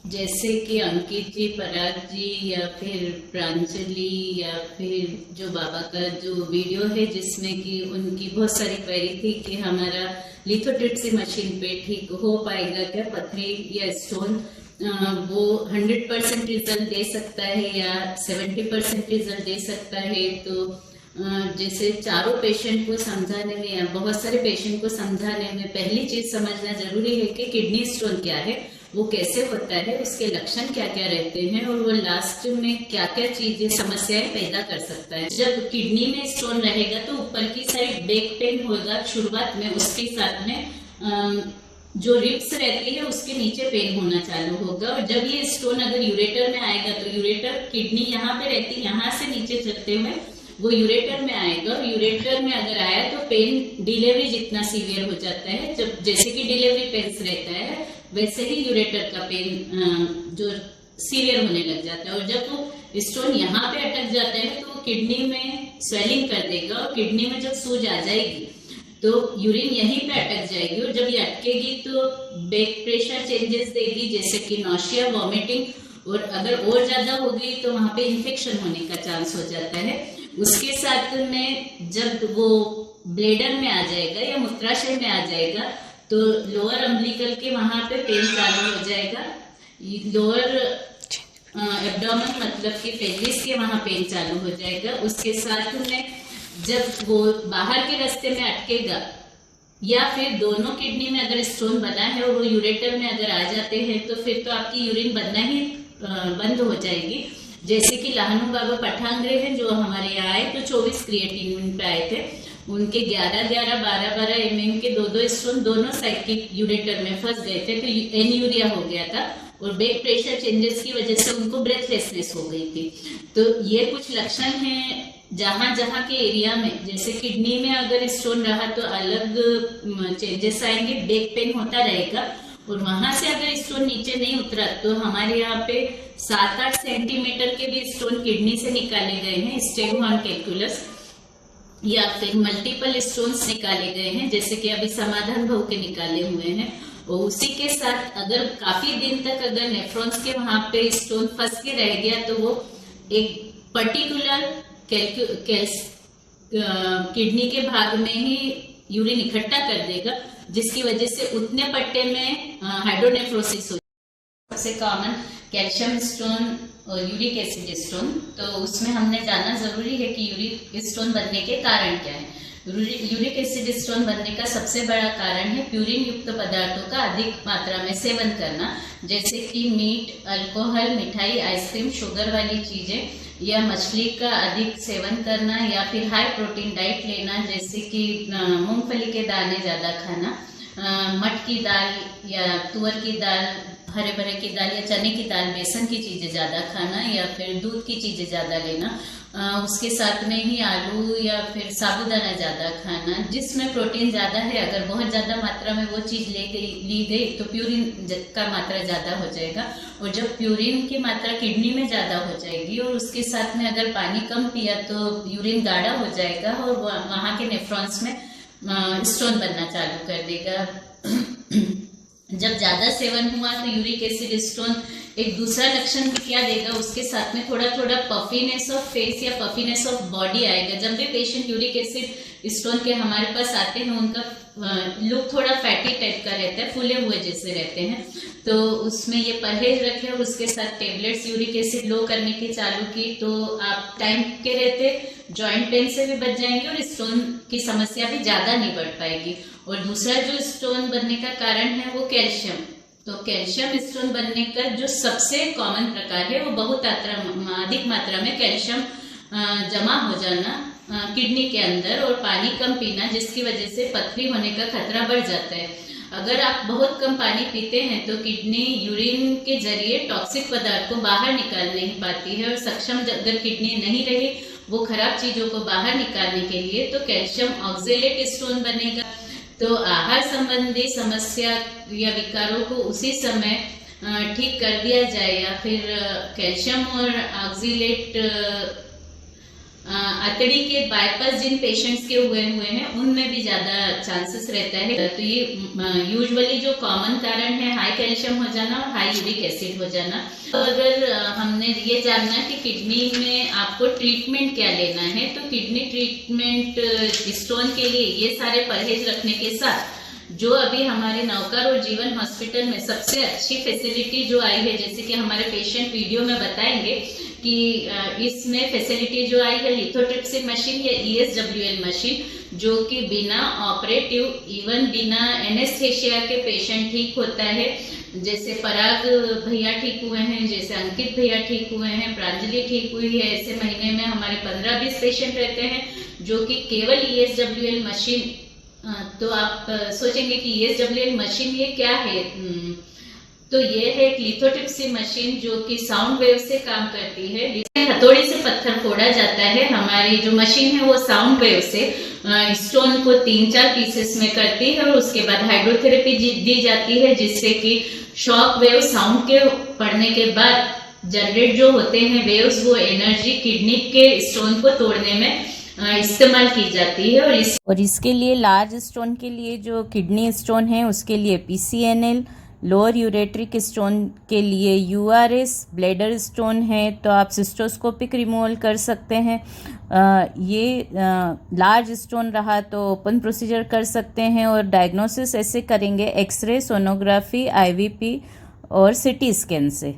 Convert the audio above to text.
जैसे कि अंकित जी, पराग जी या फिर प्रांजलि या फिर जो बाबा का जो वीडियो है जिसमें कि उनकी बहुत सारी क्वेरी थी कि हमारा लिथोट्रिप्सी मशीन पे ठीक हो पाएगा क्या पथरी या स्टोन, वो 100% रिजल्ट दे सकता है या 70% रिजल्ट दे सकता है। तो जैसे चारों पेशेंट को समझाने में या बहुत सारे पेशेंट को समझाने में पहली चीज समझना जरूरी है कि किडनी स्टोन क्या है, वो कैसे होता है, उसके लक्षण क्या क्या रहते हैं और वो लास्ट में क्या क्या चीजें समस्याएं पैदा कर सकता है। जब किडनी में स्टोन रहेगा तो ऊपर की साइड बैक पेन होगा शुरुआत में, उसके साथ में जो रिब्स रहती है उसके नीचे पेन होना चालू होगा। और जब ये स्टोन अगर यूरेटर में आएगा तो यूरेटर किडनी यहाँ पे रहती है, यहाँ से नीचे चलते हुए वो यूरेटर में आएगा और यूरेटर में अगर आया तो पेन डिलीवरी जितना सीवियर हो जाता है। जब जैसे कि डिलीवरी पेन्स रहता है वैसे ही यूरेटर का पेन जो सीवियर होने लग जाता है। और जब वो स्टोन यहाँ पे अटक जाता है तो वो किडनी में स्वेलिंग कर देगा और किडनी में जब सूज आ जाएगी तो यूरिन यहीं पे अटक जाएगी और जब ये अटकेगी तो बैक प्रेशर चेंजेस देगी, जैसे कि नॉशिया, वॉमिटिंग, और अगर और ज्यादा हो गई तो वहां पे इन्फेक्शन होने का चांस हो जाता है। उसके साथ में जब वो ब्लेडर में आ जाएगा या मूत्राशय में आ जाएगा तो लोअर अम्बिलिकल के वहां पे पेन चालू हो जाएगा। लोअर एब्डोमेन मतलब कि पेल्विस के वहां पेन चालू हो जाएगा। उसके साथ में जब वो बाहर के रास्ते में अटकेगा या फिर दोनों किडनी में अगर स्टोन बना है और वो यूरेटर में अगर आ जाते हैं तो फिर तो आपकी यूरिन बनना ही बंद हो जाएगी। जैसे कि लाहनू बाबा पठांगरे हैं जो हमारे यहाँ आए तो 24 क्रिएटिनिन पे आए थे, उनके 11-11, 12-12 mm के दो स्टोन दोनों साइड के यूरेटर में फंस गए थे, तो एन्यूरिया हो गया था और बैक प्रेशर चेंजेस की वजह से उनको ब्रेथलेसनेस हो गई थी। तो ये कुछ लक्षण हैं जहां जहां के एरिया में, जैसे किडनी में अगर स्टोन रहा तो अलग चेंजेस आएंगे, बैक पेन होता रहेगा। और वहां से अगर स्टोन नीचे नहीं उतरा तो हमारे यहाँ पे 7-8 सेंटीमीटर के भी स्टोन किडनी से निकाले गए हैं, स्टेगोहॉर्न कैलकुलस, या फिर मल्टीपल स्टोन्स निकाले गए हैं जैसे कि अभी समाधान भव के निकाले हुए हैं। और उसी के साथ अगर काफी दिन तक अगर नेफ्रॉन्स के वहां पे स्टोन फंस के रह गया तो वो एक पर्टिकुलर किडनी के भाग में ही यूरिन इकट्ठा कर देगा, जिसकी वजह से उतने पट्टे में हाइड्रोनेफ्रोसिस हो। सबसे कॉमन कैल्शियम स्टोन और यूरिक एसिड स्टोन, तो उसमें हमने जानना जरूरी है कि यूरिक स्टोन बनने के कारण क्या है। यूरिक एसिड स्टोन बनने का सबसे बड़ा कारण है प्यूरिन युक्त पदार्थों का अधिक मात्रा में सेवन करना, जैसे कि मीट, अल्कोहल, मिठाई, आइसक्रीम, शुगर वाली चीजें, या मछली का अधिक सेवन करना, या फिर हाई प्रोटीन डाइट लेना जैसे कि मूंगफली के दाने ज्यादा खाना, मट की दाल या तुअर की दाल, हरे भरे की दाल या चने की दाल, बेसन की चीजें ज्यादा खाना, या फिर दूध की चीजें ज्यादा लेना। उसके साथ में ही आलू या फिर साबूदाना ज्यादा खाना जिसमें प्रोटीन ज्यादा है। अगर बहुत ज्यादा मात्रा में वो चीज ली गई तो प्यूरिन का मात्रा ज्यादा हो जाएगा, और जब प्यूरिन की मात्रा किडनी में ज्यादा हो जाएगी और उसके साथ में अगर पानी कम पिया तो यूरिन गाढ़ा हो जाएगा और वहां के नेफ्रॉन्स में स्टोन बनना चालू कर देगा। जब ज्यादा सेवन हुआ तो यूरिक एसिड स्टोन एक दूसरा लक्षण क्या देगा, उसके साथ में थोड़ा थोड़ा पफीनेस ऑफ फेस या पफीनेस ऑफ बॉडी आएगा। जब भी पेशेंट यूरिक एसिड स्टोन के हमारे पास आते हैं उनका लुक थोड़ा फैटी टाइप का रहता है, फूले हुए जैसे रहते हैं, तो उसमें ये परहेज रखें और उसके साथ टेबलेट्स यूरिक एसिड लो करने की चालू की तो आप टाइम के रहते जॉइंट पेन से भी बच जाएंगे और स्टोन की समस्या भी ज्यादा नहीं बढ़ पाएगी। और दूसरा जो स्टोन बनने का कारण है वो कैल्शियम, तो कैल्शियम स्टोन बनने का जो सबसे कॉमन प्रकार है वो बहुत अधिक मात्रा में कैल्शियम जमा हो जाना किडनी के अंदर और पानी कम पीना, जिसकी वजह से पथरी होने का खतरा बढ़ जाता है। अगर आप बहुत कम पानी पीते हैं तो किडनी यूरिन के जरिए टॉक्सिक पदार्थ को बाहर निकाल नहीं पाती है, और सक्षम अगर किडनी नहीं रही वो खराब चीजों को बाहर निकालने के लिए तो कैल्शियम ऑक्जेलेट स्टोन बनेगा। तो आहार संबंधी समस्या या विकारों को उसी समय ठीक कर दिया जाए, या फिर कैल्शियम और ऑक्जेलेट आंतड़ी के बाईपास जिन पेशेंट्स के हुए हैं उनमें भी ज्यादा चांसेस रहता है। तो ये यूजुअली जो कॉमन कारण है हाई कैल्शियम हो जाना और हाई यूरिक एसिड हो जाना। तो अगर हमने ये जानना कि किडनी में आपको ट्रीटमेंट क्या लेना है, तो किडनी ट्रीटमेंट स्टोन के लिए ये सारे परहेज रखने के साथ जो अभी हमारे नवकार और जीवन हॉस्पिटल में सबसे अच्छी फैसिलिटी जो आई है, जैसे कि हमारे पेशेंट वीडियो में बताएंगे कि इसमें फैसिलिटी जो आई है लिथोट्रिप्सी मशीन या ESWL मशीन, जो कि बिना ऑपरेटिव इवन बिना एनेस्थेशिया के पेशेंट ठीक होता है। जैसे पराग भैया ठीक हुए हैं, जैसे अंकित भैया ठीक हुए हैं, प्रांजलि ठीक हुई है। ऐसे महीने में हमारे 15-20 पेशेंट रहते हैं जो कि केवल ESWL मशीन। तो आप सोचेंगे कि ESWL मशीन ये क्या है? तो ये है एक लिथोट्रिप्सी मशीन जो कि साउंड वेव से काम करती है। हथौड़ी से पत्थर फोड़ा जाता है। हमारी जो मशीन है वो साउंड वेव से स्टोन को 3-4 पीसेस में करती है और उसके बाद हाइड्रोथेरेपी दी जाती है, जिससे कि शॉक वेव साउंड के पड़ने के बाद जनरेट जो होते हैं वेव्स, वो एनर्जी किडनी के स्टोन को तोड़ने में इस्तेमाल की जाती है। और इसके लिए लार्ज स्टोन के लिए जो किडनी स्टोन है उसके लिए PCNL, लोअर यूरेट्रिक स्टोन के लिए URS, ब्लैडर स्टोन है तो आप सिस्टोस्कोपिक रिमूवल कर सकते हैं। ये लार्ज स्टोन रहा तो ओपन प्रोसीजर कर सकते हैं और डायग्नोसिस ऐसे करेंगे एक्सरे, सोनोग्राफी, IVP और CT स्कैन से।